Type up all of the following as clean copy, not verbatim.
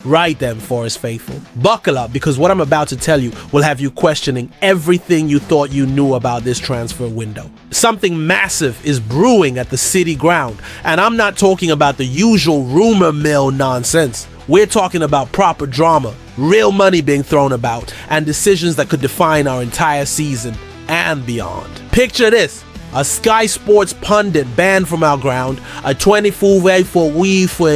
Right then, Forest faithful. Buckle up, because what I'm about to tell you will have you questioning everything you thought you knew about this transfer window. Something massive is brewing at the City ground, and I'm not talking about the usual rumor mill nonsense. We're talking about proper drama, real money being thrown about, and decisions that could define our entire season and beyond. Picture this. A Sky Sports pundit banned from our ground, a 24 for we for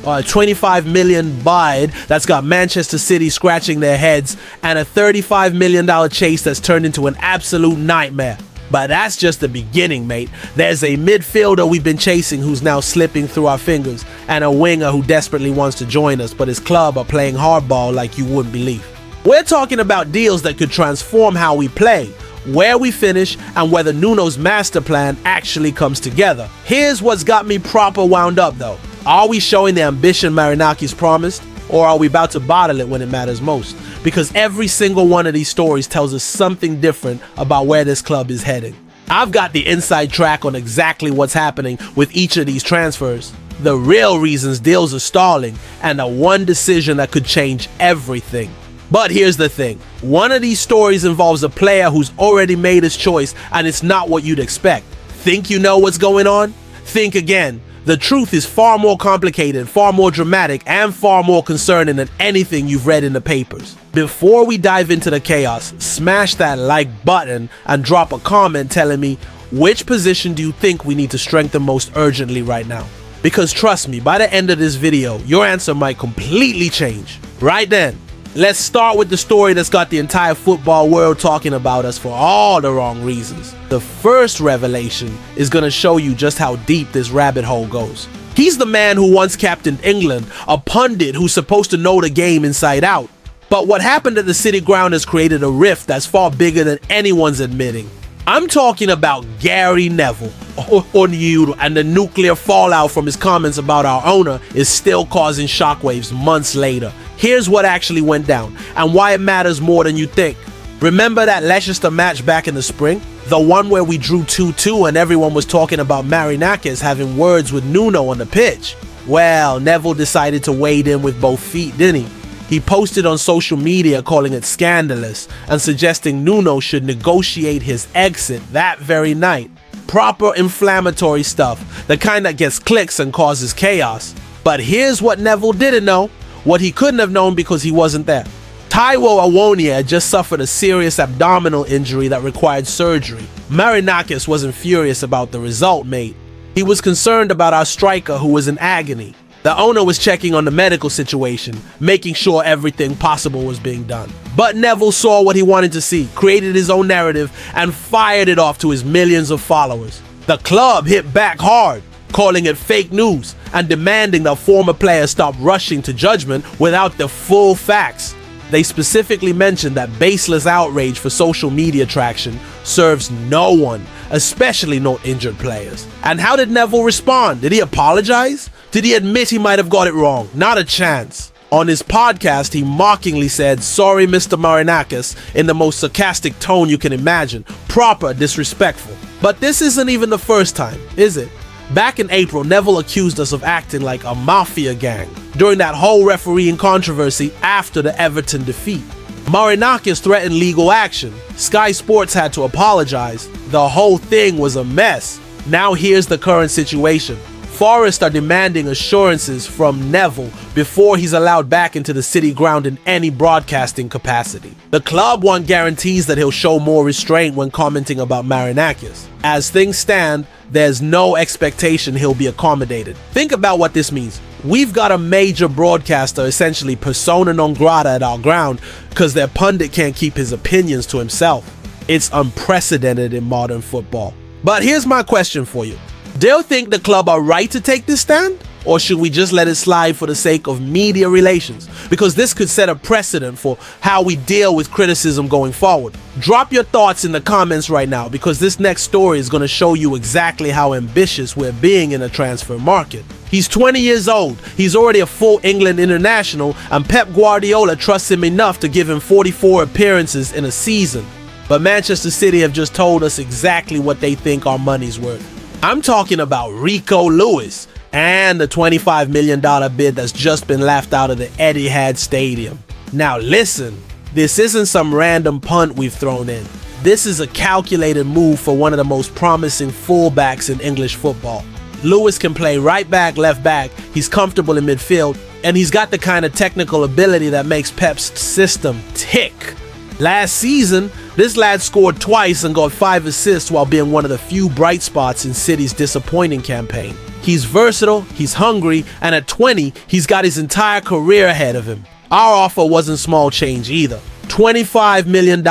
a 25 million bid that's got Manchester City scratching their heads, and a $35 million chase that's turned into an absolute nightmare. But that's just the beginning, mate. There's a midfielder we've been chasing who's now slipping through our fingers, and a winger who desperately wants to join us, but his club are playing hardball like you wouldn't believe. We're talking about deals that could transform how we play, where we finish, and whether Nuno's master plan actually comes together. Here's what's got me proper wound up though. Are we showing the ambition Marinakis promised, or are we about to bottle it when it matters most? Because every single one of these stories tells us something different about where this club is heading. I've got the inside track on exactly what's happening with each of these transfers, the real reasons deals are stalling, and the one decision that could change everything. But here's the thing, one of these stories involves a player who's already made his choice, and it's not what you'd expect. Think you know what's going on? Think again. The truth is far more complicated, far more dramatic, and far more concerning than anything you've read in the papers. Before we dive into the chaos, smash that like button and drop a comment telling me, which position do you think we need to strengthen most urgently right now? Because trust me, by the end of this video, your answer might completely change. Right then, let's start with the story that's got the entire football world talking about us for all the wrong reasons. The first revelation is going to show you just how deep this rabbit hole goes. He's the man who once captained England, a pundit who's supposed to know the game inside out. But what happened at the City ground has created a rift that's far bigger than anyone's admitting. I'm talking about Gary Neville, and the nuclear fallout from his comments about our owner is still causing shockwaves months later. Here's what actually went down, and why it matters more than you think. Remember that Leicester match back in the spring? The one where we drew 2-2 and everyone was talking about Marinakis having words with Nuno on the pitch? Well, Neville decided to wade in with both feet, didn't he? He posted on social media calling it scandalous and suggesting Nuno should negotiate his exit that very night. Proper inflammatory stuff, the kind that gets clicks and causes chaos. But here's what Neville didn't know, what he couldn't have known because he wasn't there. Taiwo Awoniyi had just suffered a serious abdominal injury that required surgery. Marinakis wasn't furious about the result, mate. He was concerned about our striker who was in agony. The owner was checking on the medical situation, making sure everything possible was being done. But Neville saw what he wanted to see, created his own narrative, and fired it off to his millions of followers. The club hit back hard, calling it fake news and demanding that former players stop rushing to judgment without the full facts. They specifically mentioned that baseless outrage for social media traction serves no one, especially no injured players. And how did Neville respond? Did he apologize? Did he admit he might have got it wrong? Not a chance. On his podcast, he mockingly said, "Sorry, Mr. Marinakis," in the most sarcastic tone you can imagine. Proper disrespectful. But this isn't even the first time, is it? Back in April, Neville accused us of acting like a mafia gang during that whole refereeing controversy after the Everton defeat. Marinakis threatened legal action. Sky Sports had to apologize. The whole thing was a mess. Now here's the current situation. Forest are demanding assurances from Neville before he's allowed back into the City ground in any broadcasting capacity. The club want guarantees that he'll show more restraint when commenting about Marinakis. As things stand, there's no expectation he'll be accommodated. Think about what this means. We've got a major broadcaster essentially persona non grata at our ground because their pundit can't keep his opinions to himself. It's unprecedented in modern football. But here's my question for you. Do you think the club are right to take this stand? Or should we just let it slide for the sake of media relations? Because this could set a precedent for how we deal with criticism going forward. Drop your thoughts in the comments right now, because this next story is going to show you exactly how ambitious we're being in a transfer market. He's 20 years old, he's already a full England international, and Pep Guardiola trusts him enough to give him 44 appearances in a season. But Manchester City have just told us exactly what they think our money's worth. I'm talking about Rico Lewis, and the $25 million bid that's just been laughed out of the Etihad Stadium. Now listen, this isn't some random punt we've thrown in. This is a calculated move for one of the most promising fullbacks in English football. Lewis can play right back, left back, he's comfortable in midfield, and he's got the kind of technical ability that makes Pep's system tick. Last season, this lad scored twice and got 5 assists while being one of the few bright spots in City's disappointing campaign. He's versatile, he's hungry, and at 20, he's got his entire career ahead of him. Our offer wasn't small change either. $25 million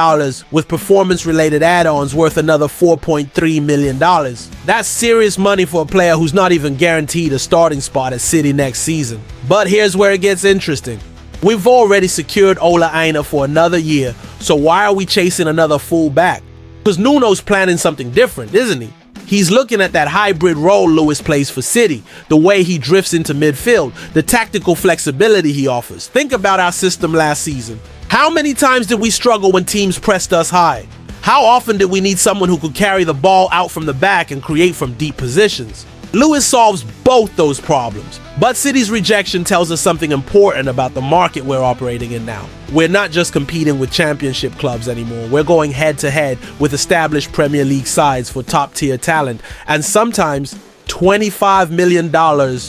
with performance-related add-ons worth another $4.3 million. That's serious money for a player who's not even guaranteed a starting spot at City next season. But here's where it gets interesting. We've already secured Ola Aina for another year, so why are we chasing another full back? Because Nuno's planning something different, isn't he? He's looking at that hybrid role Lewis plays for City, the way he drifts into midfield, the tactical flexibility he offers. Think about our system last season. How many times did we struggle when teams pressed us high? How often did we need someone who could carry the ball out from the back and create from deep positions? Lewis solves both those problems. But City's rejection tells us something important about the market we're operating in now. We're not just competing with championship clubs anymore. We're going head-to-head with established Premier League sides for top-tier talent. And sometimes $25 million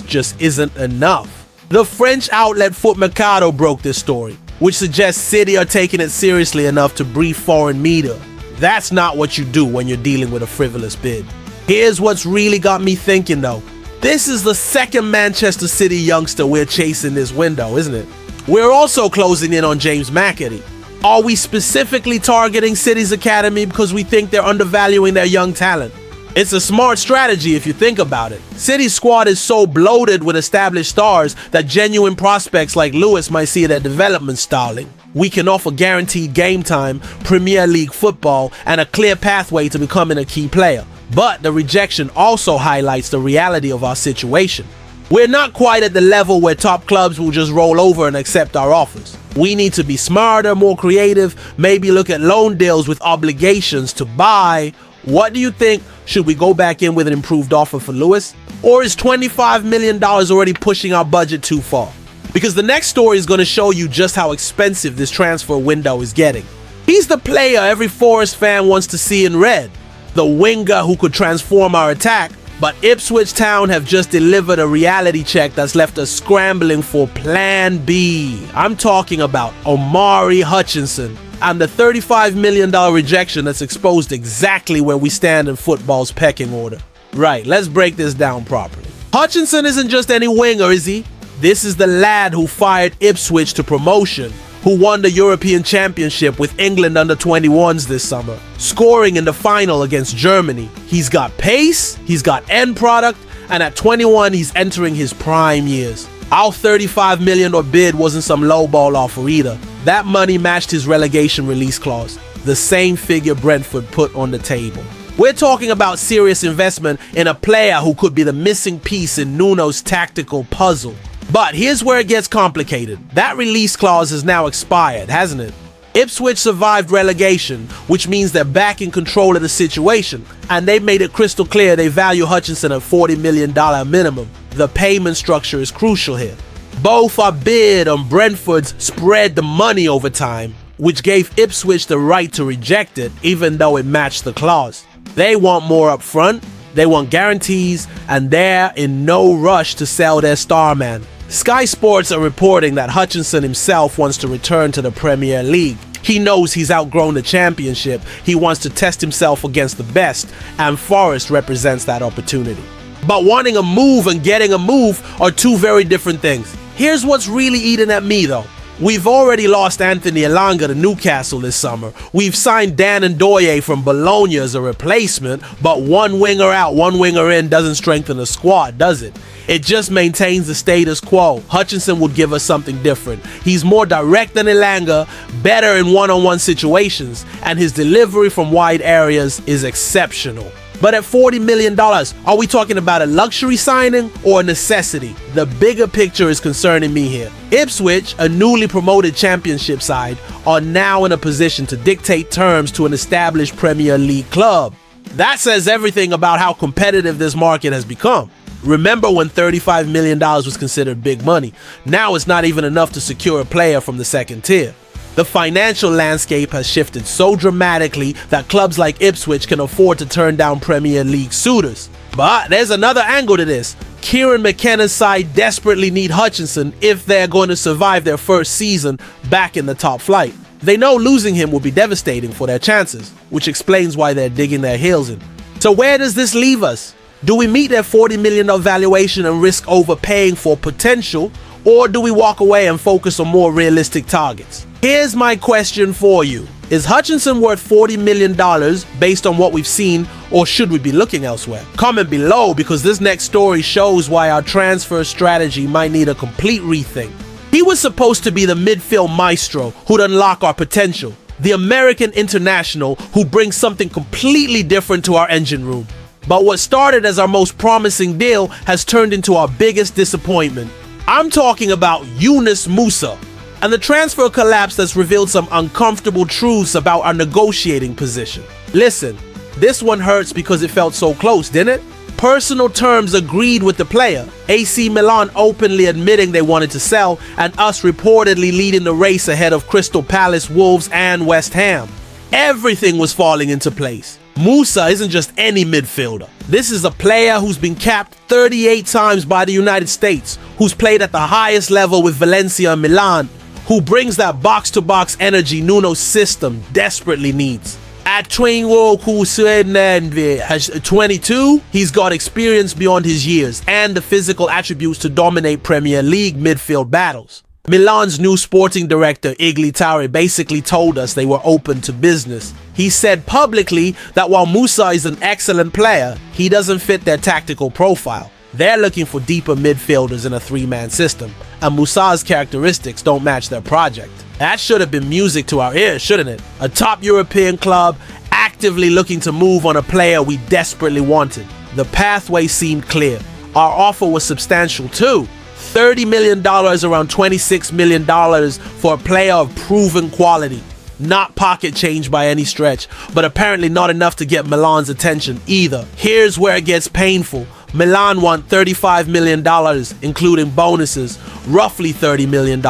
just isn't enough. The French outlet Foot Mercado broke this story, which suggests City are taking it seriously enough to brief foreign media. That's not what you do when you're dealing with a frivolous bid. Here's what's really got me thinking though. This is the second Manchester City youngster we're chasing this window, isn't it? We're also closing in on James McAtee. Are we specifically targeting City's academy because we think they're undervaluing their young talent? It's a smart strategy if you think about it. City's squad is so bloated with established stars that genuine prospects like Lewis might see their development stalling. We can offer guaranteed game time, Premier League football, and a clear pathway to becoming a key player. But the rejection also highlights the reality of our situation. We're not quite at the level where top clubs will just roll over and accept our offers. We need to be smarter, more creative, maybe look at loan deals with obligations to buy. What do you think? Should we go back in with an improved offer for Lewis? Or is $25 million already pushing our budget too far? Because the next story is going to show you just how expensive this transfer window is getting. He's the player every Forest fan wants to see in red. The winger who could transform our attack, but Ipswich Town have just delivered a reality check that's left us scrambling for Plan B. I'm talking about Omari Hutchinson and the $35 million rejection that's exposed exactly where we stand in football's pecking order. Right, let's break this down properly. Hutchinson isn't just any winger, is he? This is the lad who fired Ipswich to promotion, who won the European Championship with England under-21s this summer, scoring in the final against Germany. He's got pace, he's got end product, and at 21 he's entering his prime years. Our $35 million bid wasn't some lowball offer either. That money matched his relegation release clause, the same figure Brentford put on the table. We're talking about serious investment in a player who could be the missing piece in Nuno's tactical puzzle. But here's where it gets complicated. That release clause has now expired, hasn't it? Ipswich survived relegation, which means they're back in control of the situation, and they've made it crystal clear they value Hutchinson at $40 million minimum. The payment structure is crucial here. Both are bid on Brentford's spread the money over time, which gave Ipswich the right to reject it, even though it matched the clause. They want more up front, they want guarantees, and they're in no rush to sell their star man. Sky Sports are reporting that Hutchinson himself wants to return to the Premier League. He knows he's outgrown the championship, he wants to test himself against the best, and Forest represents that opportunity. But wanting a move and getting a move are two very different things. Here's what's really eating at me though. We've already lost Anthony Elanga to Newcastle this summer. We've signed Dan Ndoye from Bologna as a replacement, but one winger out, one winger in doesn't strengthen the squad, does it? It just maintains the status quo. Hutchinson would give us something different. He's more direct than Elanga, better in one-on-one situations, and his delivery from wide areas is exceptional. But at $40 million, are we talking about a luxury signing or a necessity? The bigger picture is concerning me here. Ipswich, a newly promoted championship side, are now in a position to dictate terms to an established Premier League club. That says everything about how competitive this market has become. Remember when $35 million was considered big money? Now it's not even enough to secure a player from the second tier. The financial landscape has shifted so dramatically that clubs like Ipswich can afford to turn down Premier League suitors. But there's another angle to this. Kieran McKenna's side desperately need Hutchinson if they're going to survive their first season back in the top flight. They know losing him would be devastating for their chances, which explains why they're digging their heels in. So where does this leave us? Do we meet their $40 million valuation and risk overpaying for potential, or do we walk away and focus on more realistic targets? Here's my question for you. Is Hutchinson worth $40 million based on what we've seen, or should we be looking elsewhere? Comment below, because this next story shows why our transfer strategy might need a complete rethink. He was supposed to be the midfield maestro who'd unlock our potential, the American international who brings something completely different to our engine room. But what started as our most promising deal has turned into our biggest disappointment. I'm talking about Yunus Musa, and the transfer collapse that's revealed some uncomfortable truths about our negotiating position. Listen, this one hurts because it felt so close, didn't it? Personal terms agreed with the player, AC Milan openly admitting they wanted to sell, and us reportedly leading the race ahead of Crystal Palace, Wolves, and West Ham. Everything was falling into place. Musa isn't just any midfielder. This is a player who's been capped 38 times by the United States, who's played at the highest level with Valencia and Milan, who brings that box-to-box energy Nuno's system desperately needs. At 22, he's got experience beyond his years and the physical attributes to dominate Premier League midfield battles. Milan's new sporting director, Iglitare, basically told us they were open to business. He said publicly that while Musa is an excellent player, he doesn't fit their tactical profile. They're looking for deeper midfielders in a three-man system, and Musa's characteristics don't match their project. That should have been music to our ears, shouldn't it? A top European club actively looking to move on a player we desperately wanted. The pathway seemed clear. Our offer was substantial too. $30 million, around $26 million for a player of proven quality. Not pocket change by any stretch, but apparently not enough to get Milan's attention either. Here's where it gets painful. Milan want $35 million, including bonuses, roughly $30 million.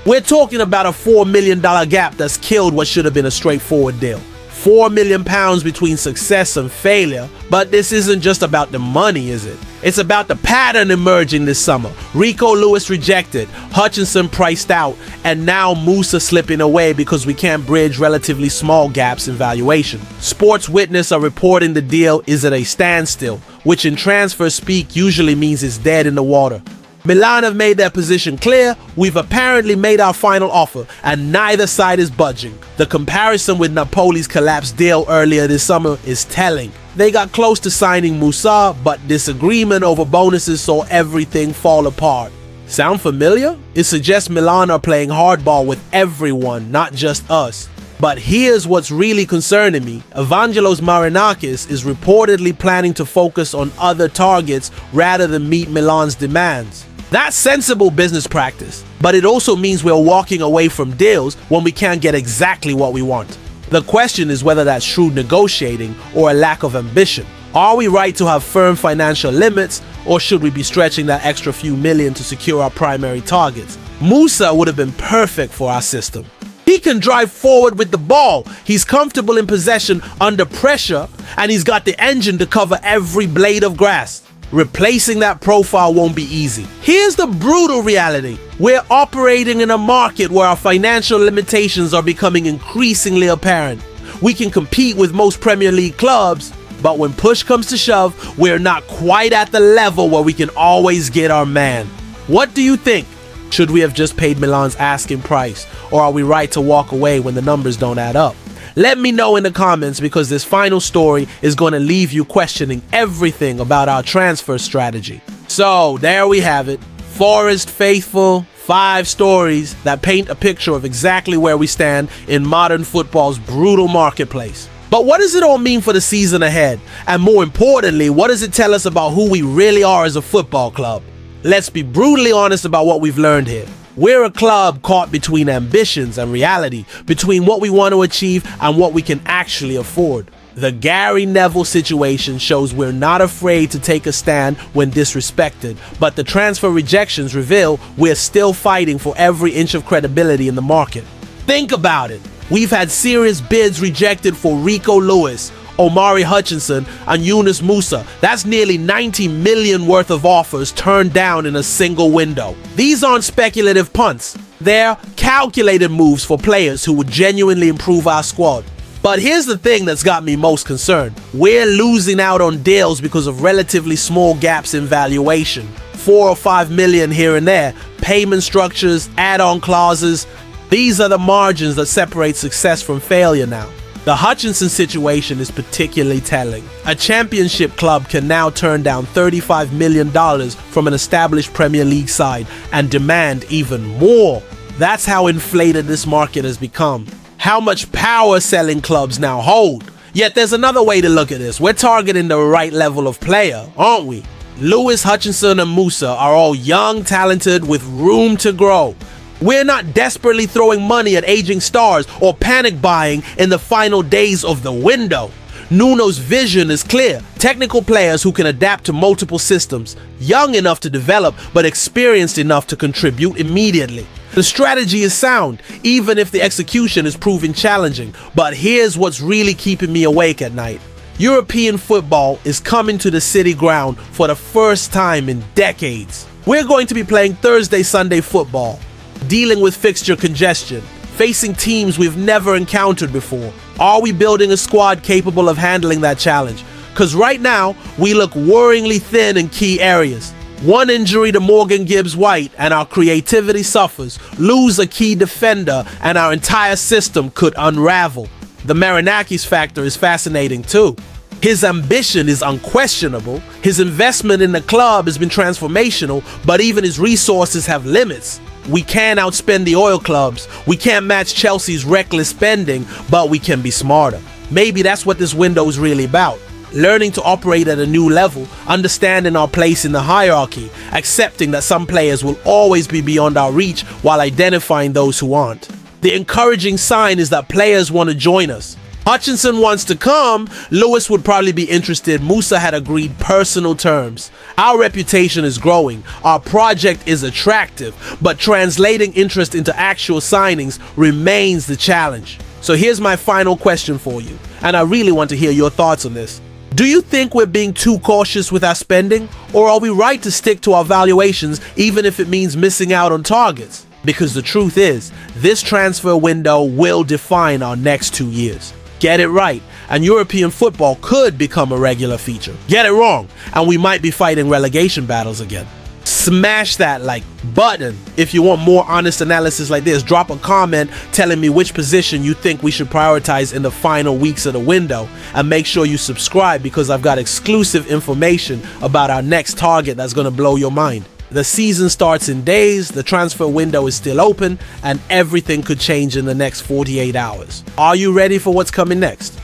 We're talking about a $4 million gap that's killed what should have been a straightforward deal. £4 million between success and failure, but this isn't just about the money, is it? It's about the pattern emerging this summer. Rico Lewis rejected, Hutchinson priced out, and now Musa slipping away because we can't bridge relatively small gaps in valuation. Sports Witness are reporting the deal is at a standstill, which in transfer speak usually means it's dead in the water. Milan have made their position clear. We've apparently made our final offer, and neither side is budging. The comparison with Napoli's collapsed deal earlier this summer is telling. They got close to signing Musa, but disagreement over bonuses saw everything fall apart. Sound familiar? It suggests Milan are playing hardball with everyone, not just us. But here's what's really concerning me. Evangelos Marinakis is reportedly planning to focus on other targets rather than meet Milan's demands. That's sensible business practice, but it also means we're walking away from deals when we can't get exactly what we want. The question is whether that's shrewd negotiating or a lack of ambition. Are we right to have firm financial limits, or should we be stretching that extra few million to secure our primary targets? Musa would have been perfect for our system. He can drive forward with the ball, he's comfortable in possession under pressure, and he's got the engine to cover every blade of grass. Replacing that profile won't be easy. Here's the brutal reality. We're operating in a market where our financial limitations are becoming increasingly apparent. We can compete with most Premier League clubs, but when push comes to shove, we're not quite at the level where we can always get our man. What do you think? Should we have just paid Milan's asking price, or are we right to walk away when the numbers don't add up? Let me know in the comments, because this final story is going to leave you questioning everything about our transfer strategy. So there we have it. Forest faithful, 5 stories that paint a picture of exactly where we stand in modern football's brutal marketplace. But what does it all mean for the season ahead? And more importantly, what does it tell us about who we really are as a football club? Let's be brutally honest about what we've learned here. We're a club caught between ambitions and reality, between what we want to achieve and what we can actually afford. The Gary Neville situation shows we're not afraid to take a stand when disrespected, but the transfer rejections reveal we're still fighting for every inch of credibility in the market. Think about it. We've had serious bids rejected for Rico Lewis, Omari Hutchinson, and Yunus Musa. That's nearly 90 million worth of offers turned down in a single window. These aren't speculative punts. They're calculated moves for players who would genuinely improve our squad. But here's the thing that's got me most concerned. We're losing out on deals because of relatively small gaps in valuation. 4 or 5 million here and there, payment structures, add-on clauses. These are the margins that separate success from failure now. The Hutchinson situation is particularly telling. A championship club can now turn down $35 million from an established Premier League side and demand even more. That's how inflated this market has become. How much power selling clubs now hold. Yet there's another way to look at this. We're targeting the right level of player, aren't we? Lewis, Hutchinson, and Musa are all young, talented, with room to grow. We're not desperately throwing money at aging stars or panic buying in the final days of the window. Nuno's vision is clear. Technical players who can adapt to multiple systems, young enough to develop but experienced enough to contribute immediately. The strategy is sound, even if the execution is proving challenging. But here's what's really keeping me awake at night. European football is coming to the City Ground for the first time in decades. We're going to be playing Thursday-Sunday football, dealing with fixture congestion, facing teams we've never encountered before. Are we building a squad capable of handling that challenge? Because right now, we look worryingly thin in key areas. One injury to Morgan Gibbs-White and our creativity suffers. Lose a key defender and our entire system could unravel. The Marinakis factor is fascinating too. His ambition is unquestionable. His investment in the club has been transformational, but even his resources have limits. We can't outspend the oil clubs. We can't match Chelsea's reckless spending, but we can be smarter. Maybe that's what this window is really about. Learning to operate at a new level, understanding our place in the hierarchy, accepting that some players will always be beyond our reach while identifying those who aren't. The encouraging sign is that players want to join us. Hutchinson wants to come. Lewis would probably be interested. Musa had agreed personal terms. Our reputation is growing. Our project is attractive, but translating interest into actual signings remains the challenge. So here's my final question for you, and I really want to hear your thoughts on this. Do you think we're being too cautious with our spending, or are we right to stick to our valuations even if it means missing out on targets? Because the truth is, this transfer window will define our next 2 years. Get it right, and European football could become a regular feature. Get it wrong, and we might be fighting relegation battles again. Smash that like button if you want more honest analysis like this. Drop a comment telling me which position you think we should prioritize in the final weeks of the window, and make sure you subscribe because I've got exclusive information about our next target that's going to blow your mind. The season starts in days, the transfer window is still open, and everything could change in the next 48 hours. Are you ready for what's coming next?